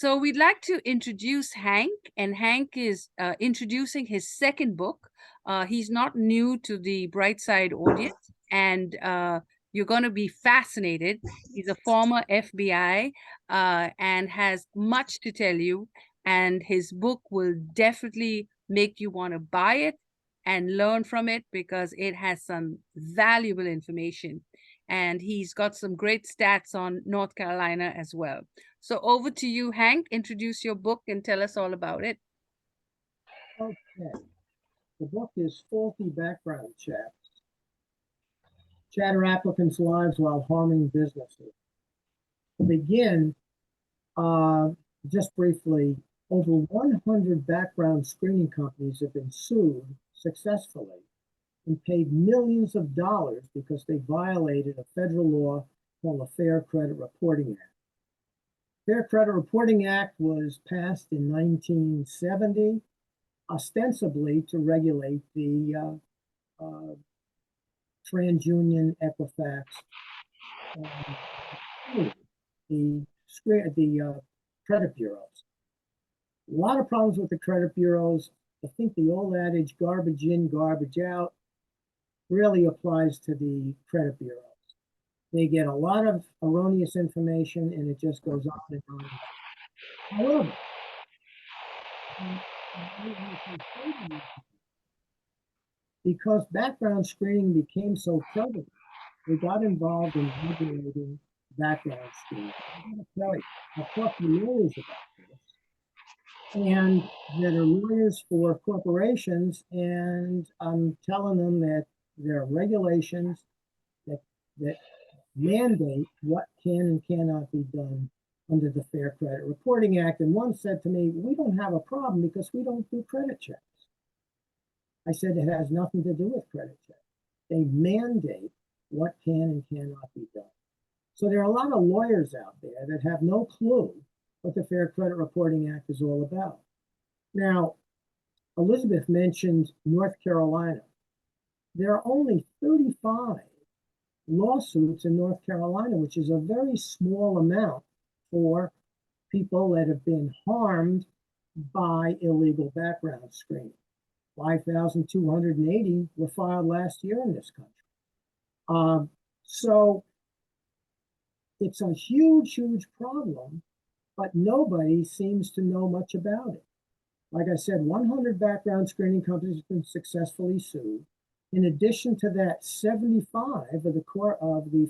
So we'd like to introduce Hank, and Hank is introducing his second book. He's not new to the Brightside audience, and you're going to be fascinated. He's a former FBI and has much to tell you, and his book will definitely make you want to buy it and learn from it because it has some valuable information. And he's got some great stats on North Carolina as well. So over to you, Hank. Introduce your book and tell us all about it. Okay. The book is Faulty Background Checks. Shatter applicants' lives while harming businesses. To begin, just briefly, over 100 background screening companies have been sued successfully and paid millions of dollars because they violated a federal law called the Fair Credit Reporting Act. Fair Credit Reporting Act was passed in 1970, ostensibly to regulate the TransUnion, Equifax, the credit bureaus. A lot of problems with the credit bureaus. I think the old adage, garbage in, garbage out, really applies to the credit bureaus. They get a lot of erroneous information and it just goes on and on. However, because background screening became so prevalent, we got involved in regulating background screening. I'm going to tell you, I've talked to lawyers about this, and that are lawyers for corporations, and I'm telling them that there are regulations that mandate what can and cannot be done under the Fair Credit Reporting Act. And one said to me, we don't have a problem because we don't do credit checks. I said, it has nothing to do with credit checks. They mandate what can and cannot be done. So there are a lot of lawyers out there that have no clue what the Fair Credit Reporting Act is all about. Now, Elizabeth mentioned North Carolina. There are only 35 lawsuits in North Carolina, which is a very small amount for people that have been harmed by illegal background screening. 5,280 were filed last year in this country. So it's a huge, huge problem, but nobody seems to know much about it. Like I said, 100 background screening companies have been successfully sued. In addition to that, 75 of the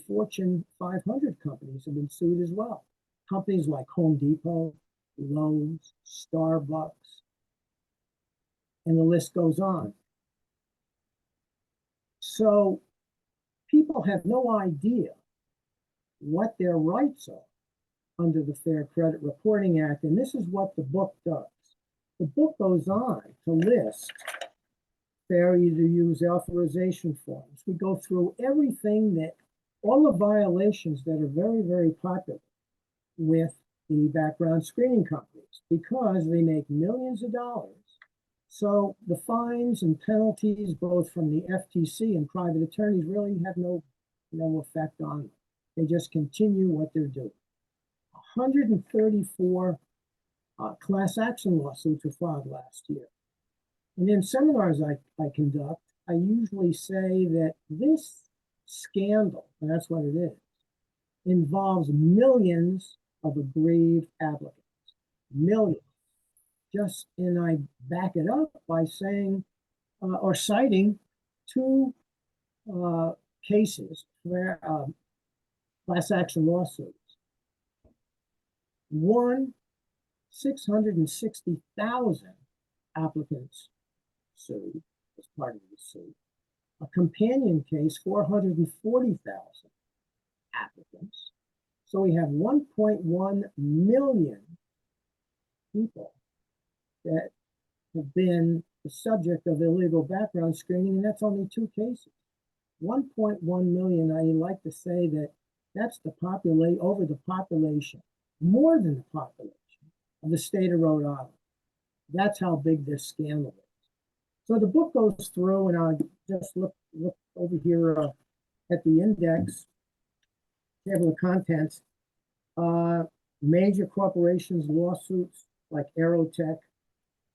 Fortune 500 companies have been sued as well. Companies like Home Depot, Lowe's, Starbucks, and the list goes on. So people have no idea what their rights are under the Fair Credit Reporting Act, and this is what the book does. The book goes on to list failure to use authorization forms. We go through everything that, all the violations that are very, very popular with the background screening companies because they make millions of dollars. So the fines and penalties, both from the FTC and private attorneys, really have no effect on them. They just continue what they're doing. 134 class action lawsuits were filed last year. And in seminars I conduct, I usually say that this scandal, and that's what it is, involves millions of aggrieved applicants. Millions. And I back it up by saying, or citing two cases where class action lawsuits. One, 660,000 applicants sued as part of the suit. A companion case, 440,000 applicants. So we have 1.1 million people that have been the subject of illegal background screening, and that's only two cases. 1.1 million, I like to say that that's over the population, more than the population of the state of Rhode Island. That's how big this scandal is. So the book goes through, and I just look over here at the index, table of contents. major corporations lawsuits like Aerotech,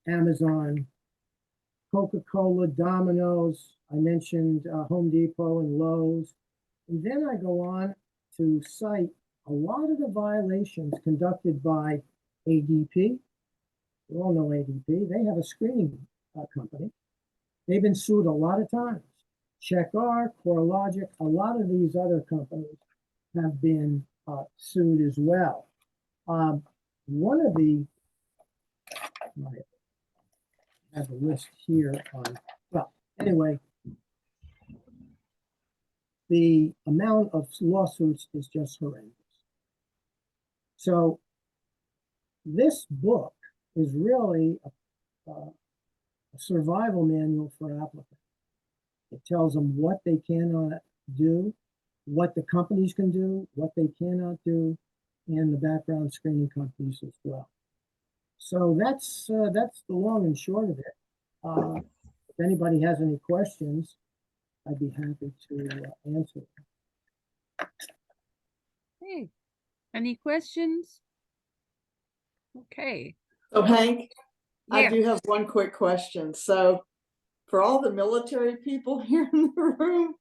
Amazon, Coca-Cola, Domino's. I mentioned Home Depot and Lowe's. And then I go on to cite a lot of the violations conducted by ADP. We all know ADP. They have a screening company. They've been sued a lot of times. CheckR, CoreLogic, a lot of these other companies have been sued as well. One of the, I have a list here on, well, anyway, the amount of lawsuits is just horrendous. So this book is really a survival manual for applicants. It tells them what they cannot do, what the companies can do, what they cannot do, and the background screening companies as well. So that's the long and short of it. If anybody has any questions, I'd be happy to answer them. Hey, any questions? Okay. So Hank, I Yeah. do have one quick question. So for all the military people here in the room,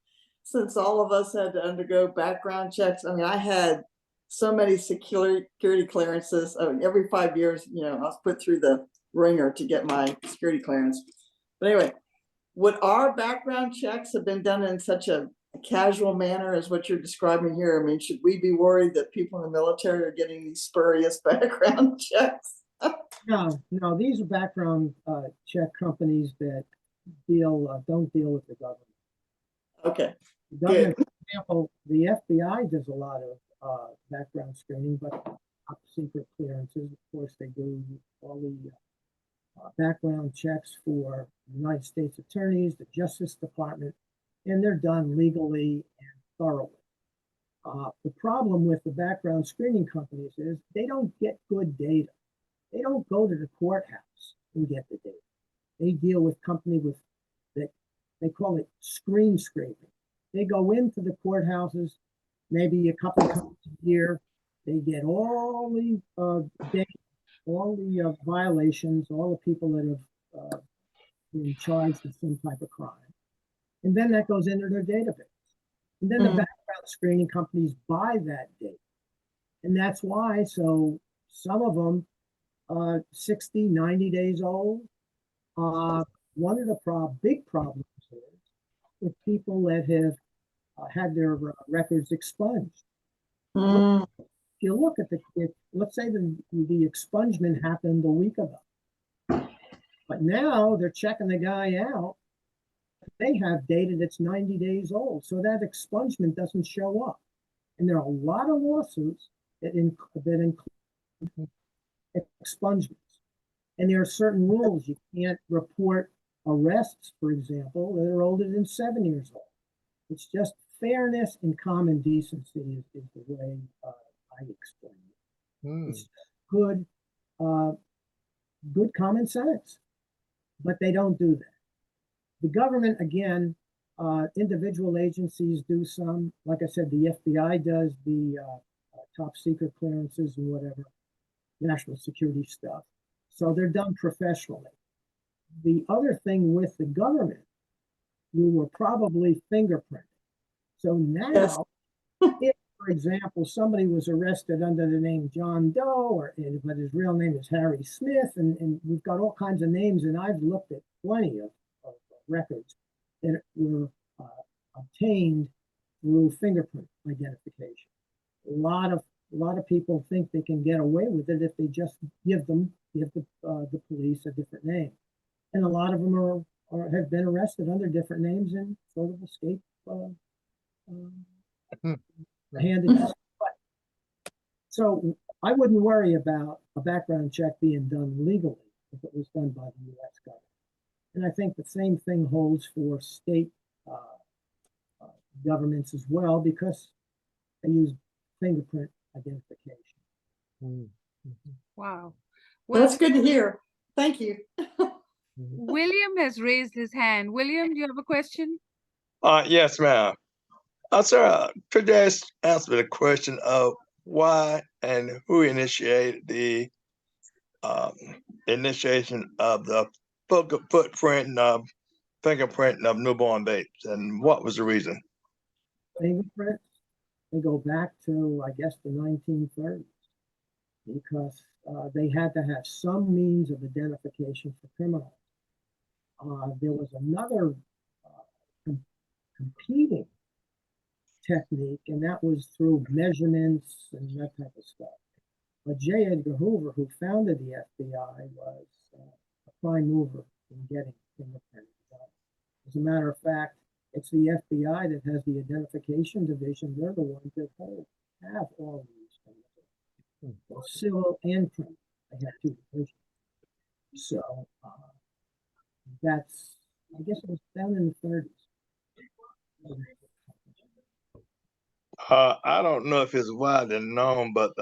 since all of us had to undergo background checks, I mean, I had so many security clearances. I mean, every 5 years, you know, I was put through the ringer to get my security clearance. But anyway, would our background checks have been done in such a casual manner as what you're describing here? I mean, should we be worried that people in the military are getting these spurious background checks? No, these are background check companies that don't deal with the government. Okay. The government, for example, the FBI does a lot of background screening, but top secret clearances, of course, they do all the background checks for United States attorneys, the Justice Department, and they're done legally and thoroughly. The problem with the background screening companies is they don't get good data. They don't go to the courthouse and get the data. They deal with company with that, they call it screen scraping. They go into the courthouses, maybe a couple of times a year. They get all the data, all the violations, all the people that have been charged with some type of crime. And then that goes into their database. And then the background screening companies buy that data. And that's why, so some of them 60, 90 days old. One of the big problems is with people that have had their records expunged. If you look at let's say the expungement happened a week ago, but now they're checking the guy out. They have data that's 90 days old, so that expungement doesn't show up. And there are a lot of lawsuits that include expungements. And there are certain rules. You can't report arrests, for example, that are older than 7 years old. It's just fairness and common decency is the way I explain it. It's good, good common sense, but they don't do that. The government, again, individual agencies do some. Like I said, the FBI does the top secret clearances and whatever, national security stuff. So they're done professionally. The other thing with the government, you were probably fingerprinted. So now, yes. If, for example, somebody was arrested under the name John Doe, but his real name is Harry Smith, and we've got all kinds of names, and I've looked at plenty of records that were obtained through fingerprint identification. A lot of people think they can get away with it if they just give the police a different name, and a lot of them have been arrested under different names and sort of escaped handed. So I wouldn't worry about a background check being done legally if it was done by the U.S. government. And I think the same thing holds for state governments as well, because they use fingerprint identification. Wow. Well, that's good to hear. Thank you. William has raised his hand. William, do you have a question? Yes, ma'am. Sir, could you answer the question of why and who initiated the um, initiation of the footprint fingerprint of newborn babies, and what was the reason? Fingerprints, they go back to, I guess, the 1930s, because they had to have some means of identification for criminals. There was another competing technique, and that was through measurements and that type of stuff. But J. Edgar Hoover, who founded the FBI, was a prime mover in getting fingerprints done. As a matter of fact, it's the FBI that has the identification division. They're the ones that have all of these things, both civil and criminal. They have two divisions. So that's, I guess it was down in the 30s. I don't know if it's widely known, but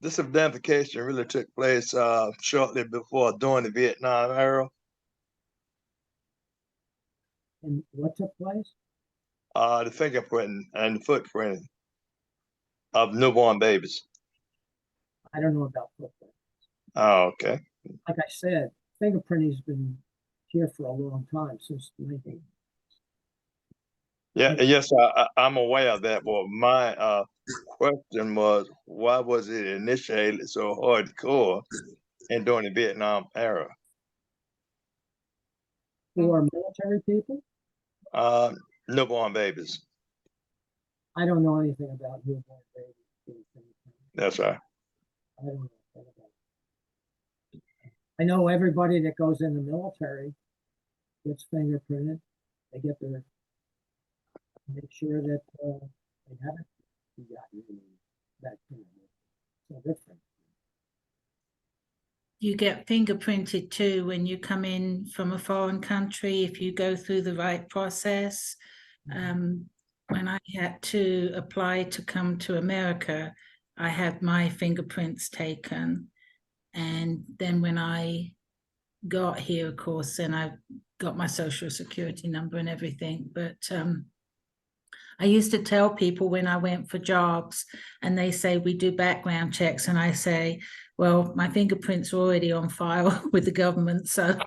this identification really took place shortly before during the Vietnam era. And what took place? The fingerprinting and the footprinting of newborn babies. I don't know about footprints. Oh, okay. Like I said, fingerprinting's been here for a long time, since the 19th. Yeah, yes, I'm aware of that. But my question was, why was it initiated so hardcore and during the Vietnam era? For military people? Newborn babies. I don't know anything about newborn babies. That's right. I don't know anything about it. I know everybody that goes in the military gets fingerprinted. They get their, make sure that they haven't gotten that kind of so different. You get fingerprinted too when you come in from a foreign country, if you go through the right process. When I had to apply to come to America, I had my fingerprints taken. And then when I got here, of course, then I got my social security number and everything. But I used to tell people when I went for jobs and they say, we do background checks. And I say, well, my fingerprints are already on file with the government. So,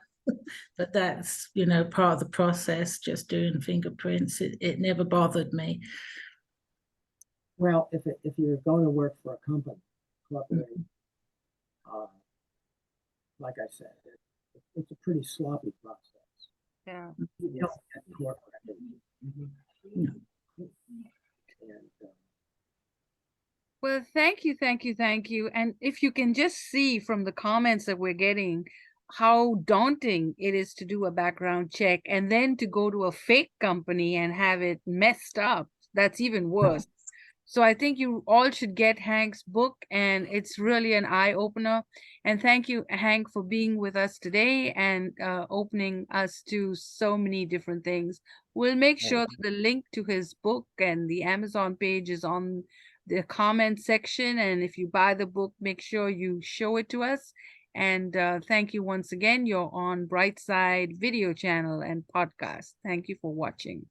but that's, you know, part of the process, just doing fingerprints. It never bothered me. Well, if you're going to work for a company, corporation, like I said, it's a pretty sloppy process. Yeah. You don't get corporate. And, Well, thank you, thank you, thank you. And if you can just see from the comments that we're getting how daunting it is to do a background check and then to go to a fake company and have it messed up, that's even worse. So I think you all should get Hank's book, and it's really an eye-opener. And thank you, Hank, for being with us today and opening us to so many different things. We'll make sure that the link to his book and the Amazon page is on the comment section. And if you buy the book, make sure you show it to us. And thank you once again. You're on Brightside video channel and podcast. Thank you for watching.